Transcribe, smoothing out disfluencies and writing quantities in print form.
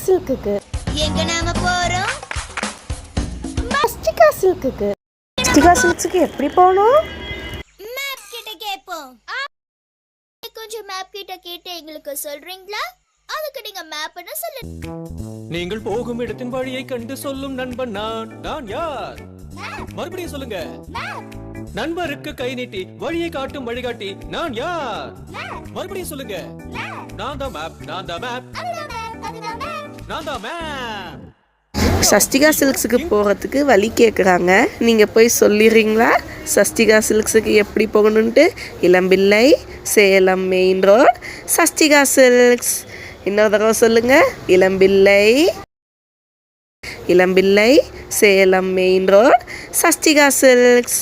சில்க்குக்கு. எங்க நாம போறோம்? சஸ்டிகா சில்க்குக்கு. சஸ்டிகா சில்க்ஸுக்கு எப்படி போகணும்? மேப் கிட்ட கேட்போம். கொஞ்சம் மேப் கிட்ட கேட்டு எங்களுக்கு சொல்றீங்களா? அதுக்கு நீங்க மேப்னு சொல்லுங்க. நீங்கள் போகும் இடத்தின் வழியை கண்டு சொல்லும் நண்பன் நான். நான் யார்? மறுபடியும் சொல்லுங்க. நண்பருக்கு கை நீட்டி வழியை காட்டும் வழிகாட்டி நான் யார்? மறுபடியும் சொல்லுங்க. நான் தான் மேப். நான் தான் மேப். நான் தான் மேப். சஸ்டிகா சில்க்ஸுக்கு போகிறதுக்கு வழி கேட்குறாங்க. நீங்கள் போய் சொல்லிடுறீங்களா சஸ்டிகா சில்க்ஸுக்கு எப்படி போகணுன்ட்டு? Ilampillai, Salem main road, Sastika silks. இன்னொரு தடவை சொல்லுங்கள். Ilampillai, Salem main road, Sastika silks.